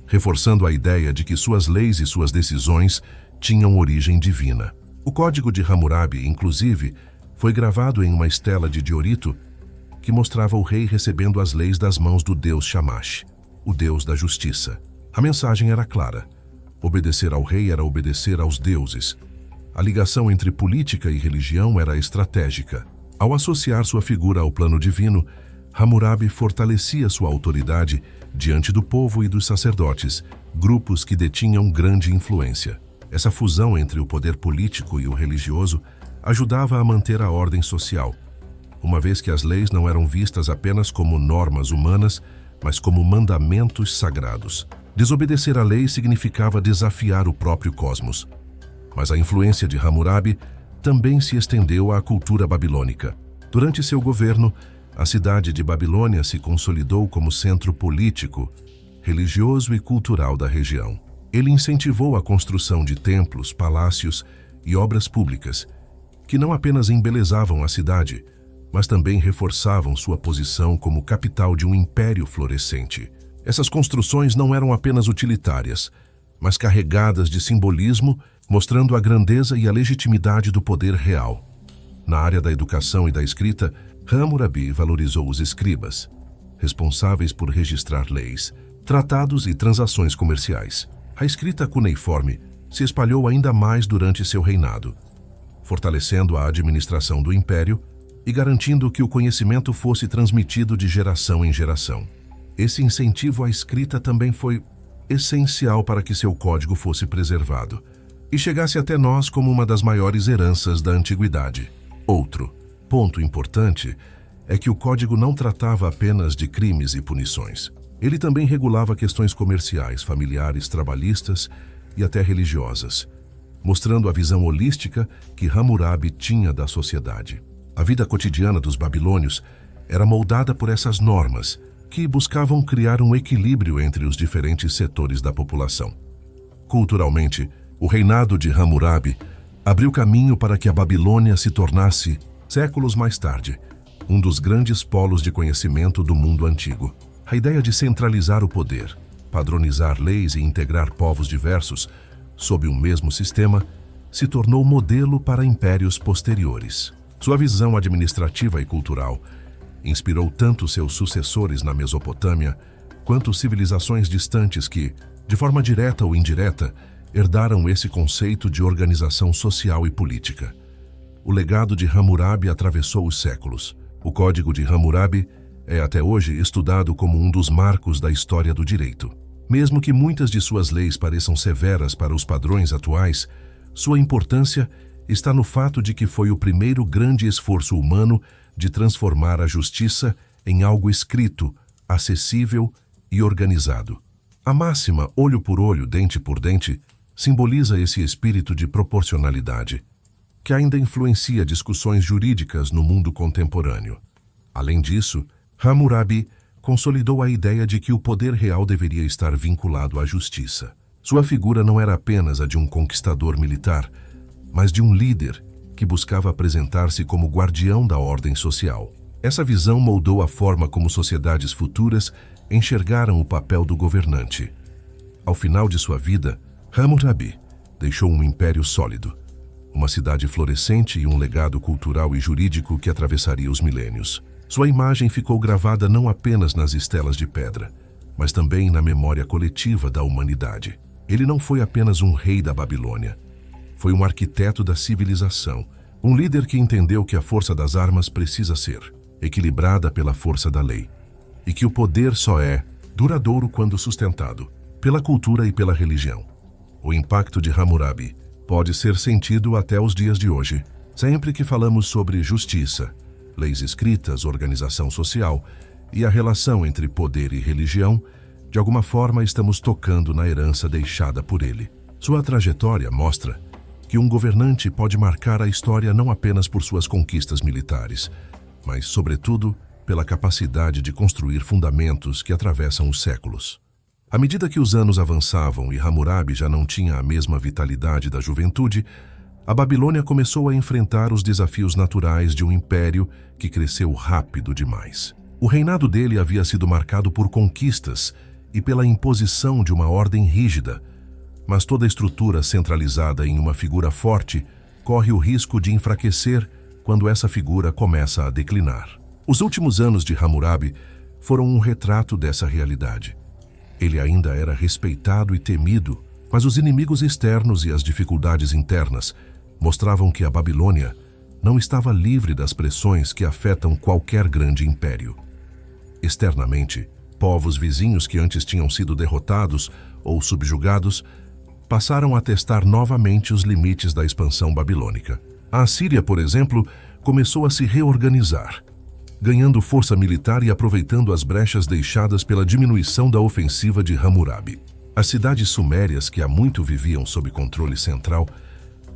reforçando a ideia de que suas leis e suas decisões tinham origem divina. O Código de Hammurabi, inclusive, foi gravado em uma estela de diorito que mostrava o rei recebendo as leis das mãos do deus Shamash, o deus da justiça. A mensagem era clara: obedecer ao rei era obedecer aos deuses. A ligação entre política e religião era estratégica. Ao associar sua figura ao plano divino, Hammurabi fortalecia sua autoridade diante do povo e dos sacerdotes, grupos que detinham grande influência. Essa fusão entre o poder político e o religioso ajudava a manter a ordem social, uma vez que as leis não eram vistas apenas como normas humanas, mas como mandamentos sagrados. Desobedecer à lei significava desafiar o próprio cosmos. Mas a influência de Hammurabi também se estendeu à cultura babilônica. Durante seu governo, a cidade de Babilônia se consolidou como centro político, religioso e cultural da região. Ele incentivou a construção de templos, palácios e obras públicas, que não apenas embelezavam a cidade, mas também reforçavam sua posição como capital de um império florescente. Essas construções não eram apenas utilitárias, mas carregadas de simbolismo, mostrando a grandeza e a legitimidade do poder real. Na área da educação e da escrita, Hammurabi valorizou os escribas, responsáveis por registrar leis, tratados e transações comerciais. A escrita cuneiforme se espalhou ainda mais durante seu reinado, fortalecendo a administração do império e garantindo que o conhecimento fosse transmitido de geração em geração. Esse incentivo à escrita também foi essencial para que seu código fosse preservado e chegasse até nós como uma das maiores heranças da antiguidade. Outro Ponto importante é que o código não tratava apenas de crimes e punições. Ele também regulava questões comerciais, familiares, trabalhistas e até religiosas, mostrando a visão holística que Hammurabi tinha da sociedade. A vida cotidiana dos babilônios era moldada por essas normas, que buscavam criar um equilíbrio entre os diferentes setores da população. Culturalmente, o reinado de Hammurabi abriu caminho para que a Babilônia se tornasse, séculos mais tarde, um dos grandes polos de conhecimento do mundo antigo. A ideia de centralizar o poder, padronizar leis e integrar povos diversos sob um mesmo sistema se tornou modelo para impérios posteriores. Sua visão administrativa e cultural inspirou tanto seus sucessores na Mesopotâmia quanto civilizações distantes que, de forma direta ou indireta, herdaram esse conceito de organização social e política. O legado de Hammurabi atravessou os séculos. O Código de Hammurabi é até hoje estudado como um dos marcos da história do direito. Mesmo que muitas de suas leis pareçam severas para os padrões atuais, sua importância está no fato de que foi o primeiro grande esforço humano de transformar a justiça em algo escrito, acessível e organizado. A máxima olho por olho, dente por dente, simboliza esse espírito de proporcionalidade, que ainda influencia discussões jurídicas no mundo contemporâneo. Além disso, Hammurabi consolidou a ideia de que o poder real deveria estar vinculado à justiça. Sua figura não era apenas a de um conquistador militar, mas de um líder que buscava apresentar-se como guardião da ordem social. Essa visão moldou a forma como sociedades futuras enxergaram o papel do governante. Ao final de sua vida, Hammurabi deixou um império sólido, uma cidade florescente e um legado cultural e jurídico que atravessaria os milênios. Sua imagem ficou gravada não apenas nas estelas de pedra, mas também na memória coletiva da humanidade. Ele não foi apenas um rei da Babilônia. Foi um arquiteto da civilização, um líder que entendeu que a força das armas precisa ser equilibrada pela força da lei, e que o poder só é duradouro quando sustentado pela cultura e pela religião. O impacto de Hammurabi pode ser sentido até os dias de hoje, sempre que falamos sobre justiça, leis escritas, organização social e a relação entre poder e religião. De alguma forma estamos tocando na herança deixada por ele. Sua trajetória mostra que um governante pode marcar a história não apenas por suas conquistas militares, mas, sobretudo, pela capacidade de construir fundamentos que atravessam os séculos. À medida que os anos avançavam e Hammurabi já não tinha a mesma vitalidade da juventude, a Babilônia começou a enfrentar os desafios naturais de um império que cresceu rápido demais. O reinado dele havia sido marcado por conquistas e pela imposição de uma ordem rígida, mas toda a estrutura centralizada em uma figura forte corre o risco de enfraquecer quando essa figura começa a declinar. Os últimos anos de Hammurabi foram um retrato dessa realidade. Ele ainda era respeitado e temido, mas os inimigos externos e as dificuldades internas mostravam que a Babilônia não estava livre das pressões que afetam qualquer grande império. Externamente, povos vizinhos que antes tinham sido derrotados ou subjugados passaram a testar novamente os limites da expansão babilônica. A Assíria, por exemplo, começou a se reorganizar, ganhando força militar e aproveitando as brechas deixadas pela diminuição da ofensiva de Hammurabi. As cidades sumérias, que há muito viviam sob controle central,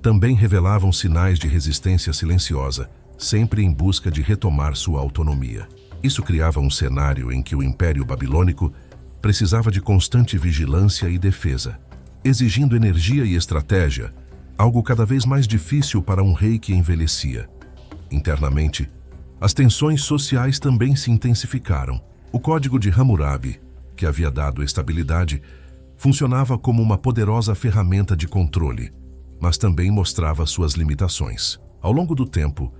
também revelavam sinais de resistência silenciosa, sempre em busca de retomar sua autonomia. Isso criava um cenário em que o Império Babilônico precisava de constante vigilância e defesa, exigindo energia e estratégia, algo cada vez mais difícil para um rei que envelhecia. Internamente, as tensões sociais também se intensificaram. O Código de Hammurabi, que havia dado estabilidade, funcionava como uma poderosa ferramenta de controle, mas também mostrava suas limitações. Ao longo do tempo,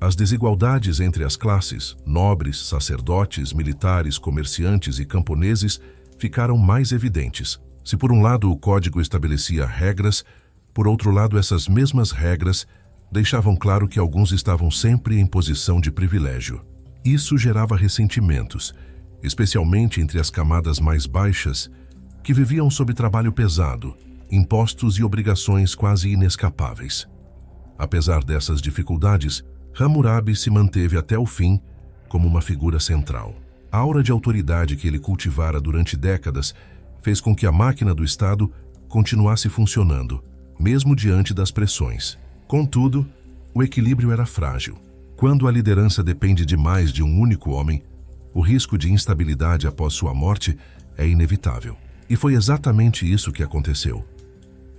as desigualdades entre as classes, nobres, sacerdotes, militares, comerciantes e camponeses, ficaram mais evidentes. Se por um lado o código estabelecia regras, por outro lado essas mesmas regras deixavam claro que alguns estavam sempre em posição de privilégio. Isso gerava ressentimentos, especialmente entre as camadas mais baixas, que viviam sob trabalho pesado, impostos e obrigações quase inescapáveis. Apesar dessas dificuldades, Hammurabi se manteve até o fim como uma figura central. A aura de autoridade que ele cultivara durante décadas fez com que a máquina do Estado continuasse funcionando, mesmo diante das pressões. Contudo, o equilíbrio era frágil. Quando a liderança depende demais de um único homem, o risco de instabilidade após sua morte é inevitável. E foi exatamente isso que aconteceu.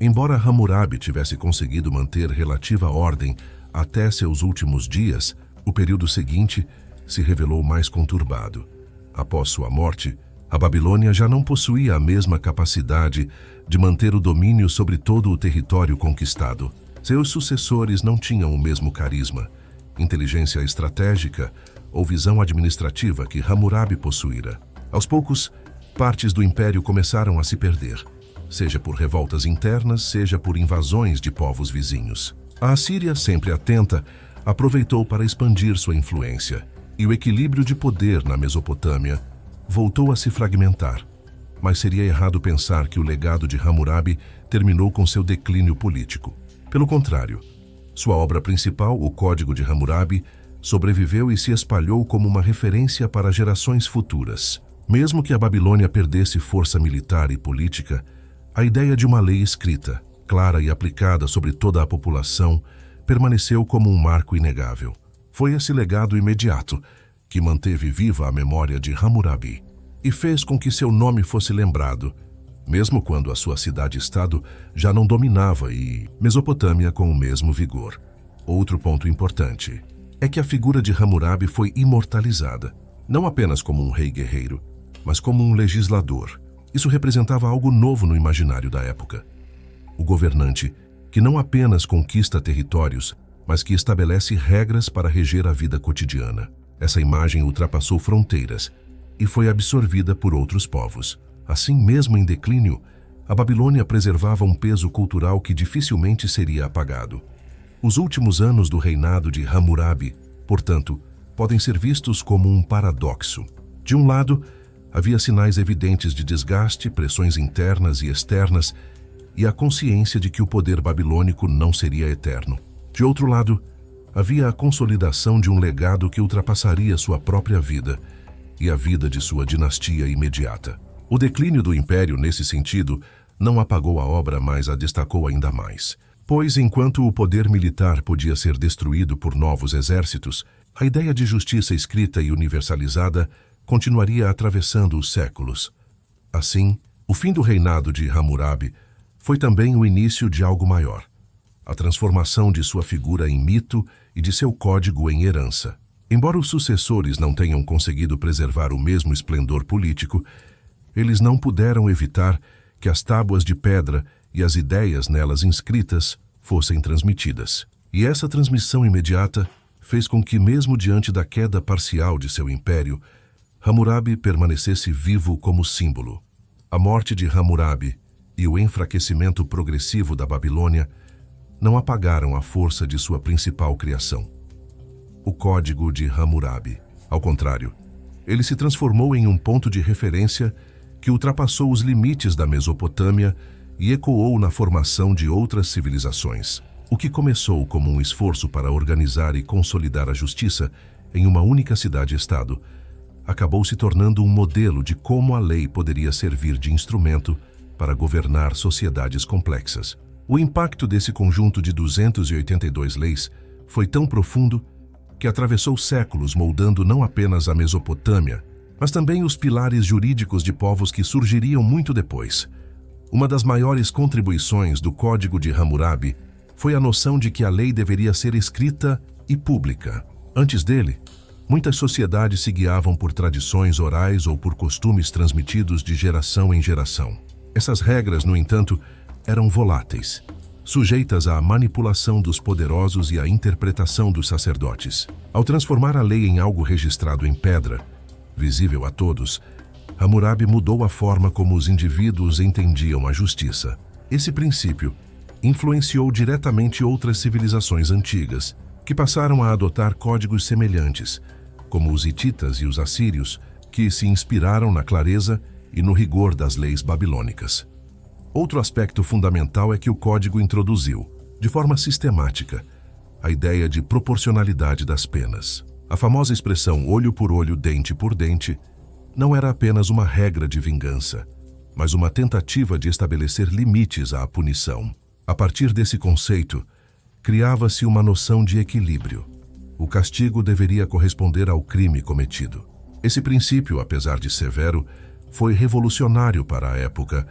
Embora Hammurabi tivesse conseguido manter relativa ordem até seus últimos dias, o período seguinte se revelou mais conturbado. Após sua morte, a Babilônia já não possuía a mesma capacidade de manter o domínio sobre todo o território conquistado. Seus sucessores não tinham o mesmo carisma, inteligência estratégica ou visão administrativa que Hammurabi possuíra. Aos poucos, partes do império começaram a se perder, seja por revoltas internas, seja por invasões de povos vizinhos. A Assíria, sempre atenta, aproveitou para expandir sua influência, e o equilíbrio de poder na Mesopotâmia voltou a se fragmentar. Mas seria errado pensar que o legado de Hammurabi terminou com seu declínio político. Pelo contrário, sua obra principal, o Código de Hammurabi, sobreviveu e se espalhou como uma referência para gerações futuras. Mesmo que a Babilônia perdesse força militar e política, a ideia de uma lei escrita, clara e aplicada sobre toda a população, permaneceu como um marco inegável. Foi esse legado imediato que manteve viva a memória de Hammurabi e fez com que seu nome fosse lembrado, mesmo quando a sua cidade-estado já não dominava e Mesopotâmia com o mesmo vigor. Outro ponto importante é que a figura de Hammurabi foi imortalizada, não apenas como um rei guerreiro, mas como um legislador. Isso representava algo novo no imaginário da época. O governante, que não apenas conquista territórios, mas que estabelece regras para reger a vida cotidiana. Essa imagem ultrapassou fronteiras e foi absorvida por outros povos. Assim, mesmo em declínio, a Babilônia preservava um peso cultural que dificilmente seria apagado. Os últimos anos do reinado de Hammurabi, portanto, podem ser vistos como um paradoxo. De um lado, havia sinais evidentes de desgaste, pressões internas e externas, e a consciência de que o poder babilônico não seria eterno. De outro lado, havia a consolidação de um legado que ultrapassaria sua própria vida e a vida de sua dinastia imediata. O declínio do império, nesse sentido, não apagou a obra, mas a destacou ainda mais. Pois, enquanto o poder militar podia ser destruído por novos exércitos, a ideia de justiça escrita e universalizada continuaria atravessando os séculos. Assim, o fim do reinado de Hammurabi foi também o início de algo maior, a transformação de sua figura em mito e de seu código em herança. Embora os sucessores não tenham conseguido preservar o mesmo esplendor político, eles não puderam evitar que as tábuas de pedra e as ideias nelas inscritas fossem transmitidas. E essa transmissão imediata fez com que, mesmo diante da queda parcial de seu império, Hammurabi permanecesse vivo como símbolo. A morte de Hammurabi e o enfraquecimento progressivo da Babilônia não apagaram a força de sua principal criação, o Código de Hammurabi. Ao contrário, ele se transformou em um ponto de referência que ultrapassou os limites da Mesopotâmia e ecoou na formação de outras civilizações. O que começou como um esforço para organizar e consolidar a justiça em uma única cidade-estado, acabou se tornando um modelo de como a lei poderia servir de instrumento para governar sociedades complexas. O impacto desse conjunto de 282 leis foi tão profundo que atravessou séculos, moldando não apenas a Mesopotâmia, mas também os pilares jurídicos de povos que surgiriam muito depois. Uma das maiores contribuições do Código de Hammurabi foi a noção de que a lei deveria ser escrita e pública. Antes dele, muitas sociedades se guiavam por tradições orais ou por costumes transmitidos de geração em geração. Essas regras, no entanto, eram voláteis, sujeitas à manipulação dos poderosos e à interpretação dos sacerdotes. Ao transformar a lei em algo registrado em pedra, visível a todos, Hammurabi mudou a forma como os indivíduos entendiam a justiça. Esse princípio influenciou diretamente outras civilizações antigas, que passaram a adotar códigos semelhantes, como os hititas e os assírios, que se inspiraram na clareza e no rigor das leis babilônicas. Outro aspecto fundamental é que o código introduziu, de forma sistemática, a ideia de proporcionalidade das penas. A famosa expressão olho por olho, dente por dente, não era apenas uma regra de vingança, mas uma tentativa de estabelecer limites à punição. A partir desse conceito, criava-se uma noção de equilíbrio. O castigo deveria corresponder ao crime cometido. Esse princípio, apesar de severo, foi revolucionário para a época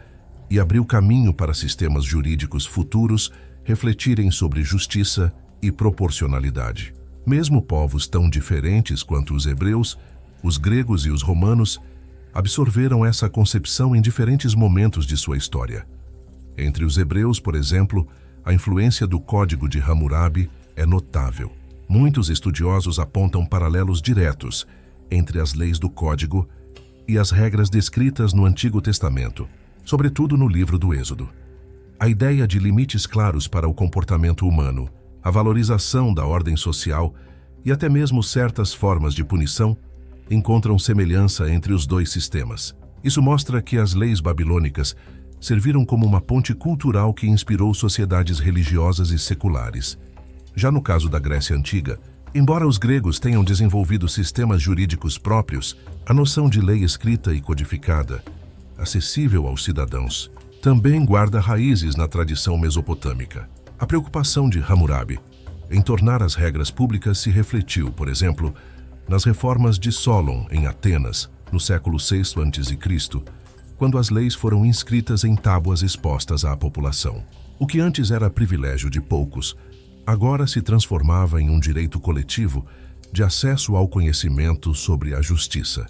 e abriu caminho para sistemas jurídicos futuros refletirem sobre justiça e proporcionalidade. Mesmo povos tão diferentes quanto os hebreus, os gregos e os romanos absorveram essa concepção em diferentes momentos de sua história. Entre os hebreus, por exemplo, a influência do Código de Hammurabi é notável. Muitos estudiosos apontam paralelos diretos entre as leis do Código e as regras descritas no Antigo Testamento, sobretudo no livro do Êxodo. A ideia de limites claros para o comportamento humano, a valorização da ordem social e até mesmo certas formas de punição encontram semelhança entre os dois sistemas. Isso mostra que as leis babilônicas serviram como uma ponte cultural que inspirou sociedades religiosas e seculares. Já no caso da Grécia Antiga, embora os gregos tenham desenvolvido sistemas jurídicos próprios, a noção de lei escrita e codificada, acessível aos cidadãos, também guarda raízes na tradição mesopotâmica. A preocupação de Hammurabi em tornar as regras públicas se refletiu, por exemplo, nas reformas de Solon, em Atenas, no século VI a.C., quando as leis foram inscritas em tábuas expostas à população. O que antes era privilégio de poucos, agora se transformava em um direito coletivo de acesso ao conhecimento sobre a justiça.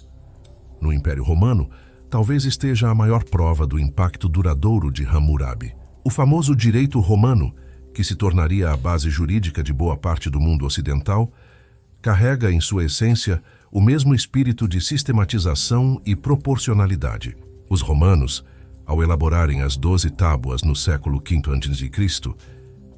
No Império Romano, talvez esteja a maior prova do impacto duradouro de Hammurabi. O famoso direito romano, que se tornaria a base jurídica de boa parte do mundo ocidental, carrega em sua essência o mesmo espírito de sistematização e proporcionalidade. Os romanos, ao elaborarem as 12 tábuas no século V a.C.,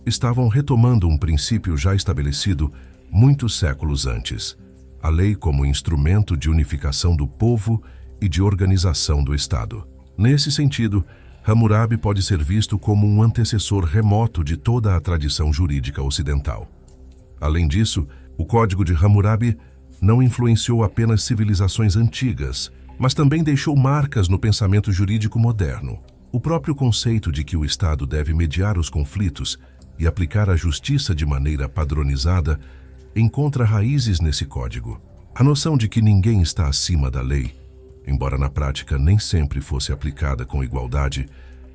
estavam retomando um princípio já estabelecido muitos séculos antes, a lei como instrumento de unificação do povo e de organização do Estado. Nesse sentido, Hammurabi pode ser visto como um antecessor remoto de toda a tradição jurídica ocidental. Além disso, o Código de Hammurabi não influenciou apenas civilizações antigas, mas também deixou marcas no pensamento jurídico moderno. O próprio conceito de que o Estado deve mediar os conflitos e aplicar a justiça de maneira padronizada encontra raízes nesse código. A noção de que ninguém está acima da lei, embora na prática nem sempre fosse aplicada com igualdade,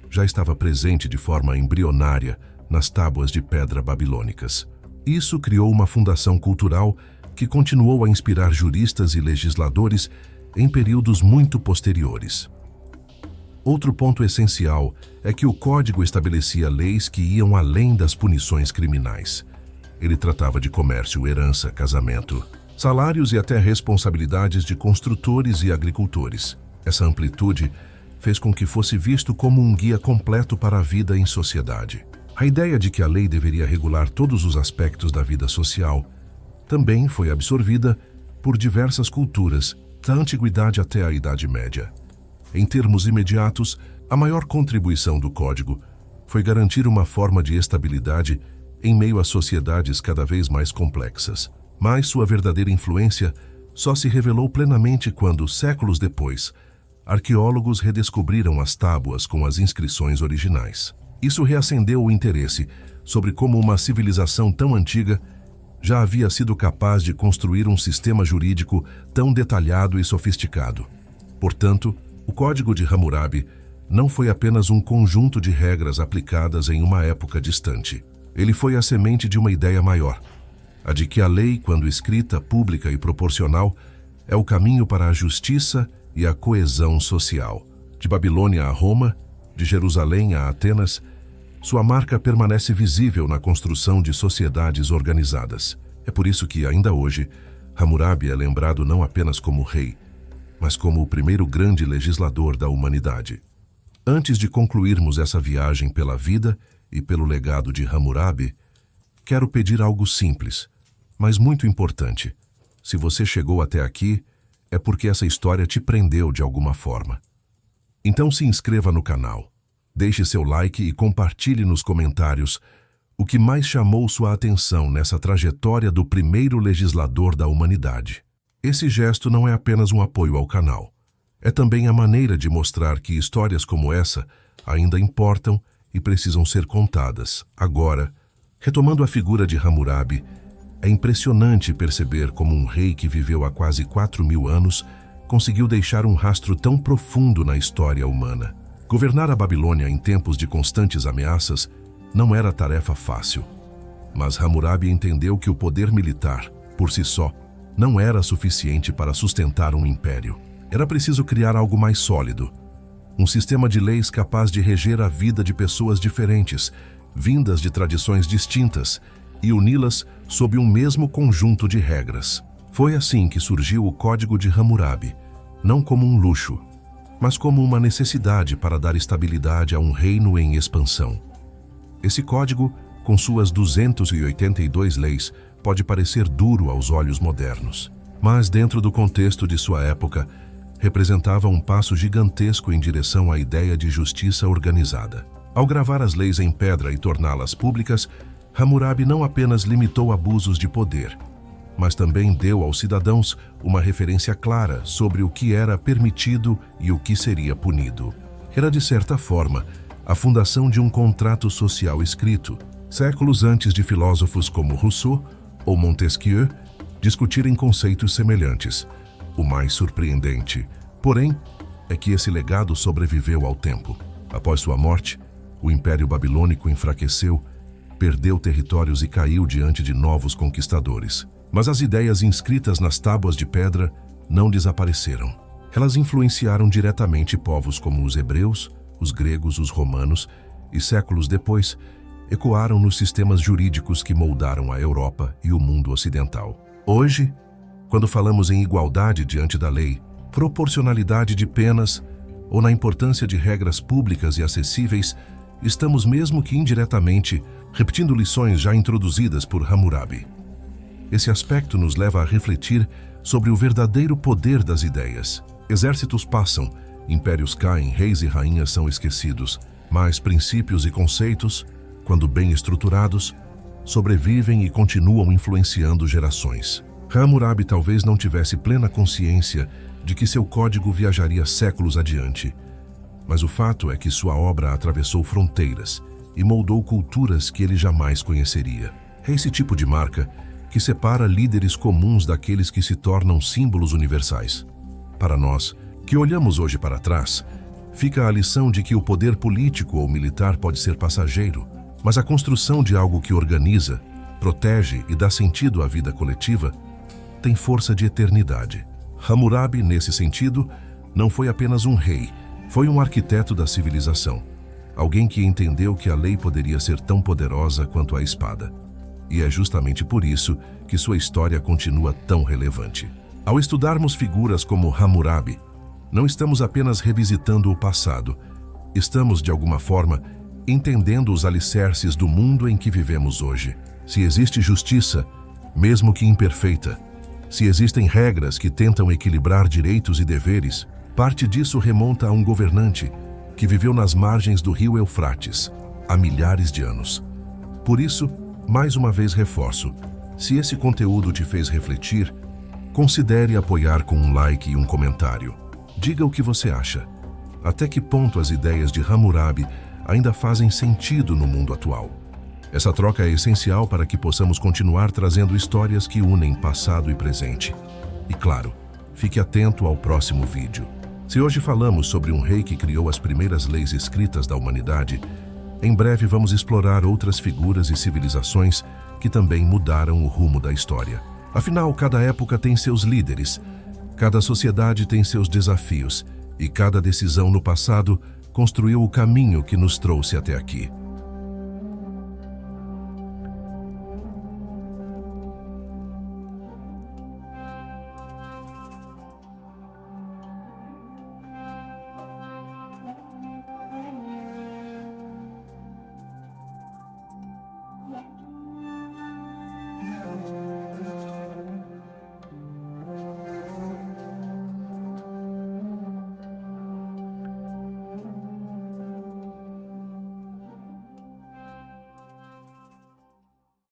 já estava presente de forma embrionária nas tábuas de pedra babilônicas. Isso criou uma fundação cultural que continuou a inspirar juristas e legisladores em períodos muito posteriores. Outro ponto essencial é que o Código estabelecia leis que iam além das punições criminais. Ele tratava de comércio, herança, casamento, salários e até responsabilidades de construtores e agricultores. Essa amplitude fez com que fosse visto como um guia completo para a vida em sociedade. A ideia de que a lei deveria regular todos os aspectos da vida social também foi absorvida por diversas culturas, da antiguidade até a Idade Média. Em termos imediatos, a maior contribuição do Código foi garantir uma forma de estabilidade em meio a sociedades cada vez mais complexas. Mas sua verdadeira influência só se revelou plenamente quando, séculos depois, arqueólogos redescobriram as tábuas com as inscrições originais. Isso reacendeu o interesse sobre como uma civilização tão antiga já havia sido capaz de construir um sistema jurídico tão detalhado e sofisticado. Portanto, o Código de Hammurabi não foi apenas um conjunto de regras aplicadas em uma época distante. Ele foi a semente de uma ideia maior, a de que a lei, quando escrita, pública e proporcional, é o caminho para a justiça e a coesão social. De Babilônia a Roma, de Jerusalém a Atenas, sua marca permanece visível na construção de sociedades organizadas. É por isso que, ainda hoje, Hammurabi é lembrado não apenas como rei, mas como o primeiro grande legislador da humanidade. Antes de concluirmos essa viagem pela vida e pelo legado de Hammurabi, quero pedir algo simples, mas muito importante. Se você chegou até aqui, é porque essa história te prendeu de alguma forma. Então se inscreva no canal, deixe seu like e compartilhe nos comentários o que mais chamou sua atenção nessa trajetória do primeiro legislador da humanidade. Esse gesto não é apenas um apoio ao canal. É também a maneira de mostrar que histórias como essa ainda importam e precisam ser contadas. Agora, retomando a figura de Hammurabi, é impressionante perceber como um rei que viveu há quase 4.000 anos conseguiu deixar um rastro tão profundo na história humana. Governar a Babilônia em tempos de constantes ameaças não era tarefa fácil. Mas Hammurabi entendeu que o poder militar, por si só, não era suficiente para sustentar um império. Era preciso criar algo mais sólido. Um sistema de leis capaz de reger a vida de pessoas diferentes, vindas de tradições distintas, e uni-las sob um mesmo conjunto de regras. Foi assim que surgiu o Código de Hammurabi, não como um luxo, mas como uma necessidade para dar estabilidade a um reino em expansão. Esse código, com suas 282 leis, pode parecer duro aos olhos modernos, mas dentro do contexto de sua época, representava um passo gigantesco em direção à ideia de justiça organizada. Ao gravar as leis em pedra e torná-las públicas, Hammurabi não apenas limitou abusos de poder, mas também deu aos cidadãos uma referência clara sobre o que era permitido e o que seria punido. Era, de certa forma, a fundação de um contrato social escrito, séculos antes de filósofos como Rousseau ou Montesquieu discutirem conceitos semelhantes. O mais surpreendente, porém, é que esse legado sobreviveu ao tempo. Após sua morte, o Império Babilônico enfraqueceu, perdeu territórios e caiu diante de novos conquistadores. Mas as ideias inscritas nas tábuas de pedra não desapareceram. Elas influenciaram diretamente povos como os hebreus, os gregos, os romanos e, séculos depois, ecoaram nos sistemas jurídicos que moldaram a Europa e o mundo ocidental. Hoje, quando falamos em igualdade diante da lei, proporcionalidade de penas ou na importância de regras públicas e acessíveis, estamos mesmo que indiretamente repetindo lições já introduzidas por Hammurabi. Esse aspecto nos leva a refletir sobre o verdadeiro poder das ideias. Exércitos passam, impérios caem, reis e rainhas são esquecidos, mas princípios e conceitos, quando bem estruturados, sobrevivem e continuam influenciando gerações. Hammurabi talvez não tivesse plena consciência de que seu código viajaria séculos adiante, mas o fato é que sua obra atravessou fronteiras e moldou culturas que ele jamais conheceria. É esse tipo de marca que separa líderes comuns daqueles que se tornam símbolos universais. Para nós, que olhamos hoje para trás, fica a lição de que o poder político ou militar pode ser passageiro, mas a construção de algo que organiza, protege e dá sentido à vida coletiva tem força de eternidade. Hammurabi, nesse sentido, não foi apenas um rei, foi um arquiteto da civilização, alguém que entendeu que a lei poderia ser tão poderosa quanto a espada. E é justamente por isso que sua história continua tão relevante. Ao estudarmos figuras como Hammurabi, não estamos apenas revisitando o passado, estamos, de alguma forma, entendendo os alicerces do mundo em que vivemos hoje. Se existe justiça, mesmo que imperfeita, se existem regras que tentam equilibrar direitos e deveres, parte disso remonta a um governante que viveu nas margens do rio Eufrates há milhares de anos. Por isso, mais uma vez reforço, se esse conteúdo te fez refletir, considere apoiar com um like e um comentário. Diga o que você acha. Até que ponto as ideias de Hammurabi ainda fazem sentido no mundo atual? Essa troca é essencial para que possamos continuar trazendo histórias que unem passado e presente. E claro, fique atento ao próximo vídeo. Se hoje falamos sobre um rei que criou as primeiras leis escritas da humanidade, em breve vamos explorar outras figuras e civilizações que também mudaram o rumo da história. Afinal, cada época tem seus líderes, cada sociedade tem seus desafios e cada decisão no passado construiu o caminho que nos trouxe até aqui.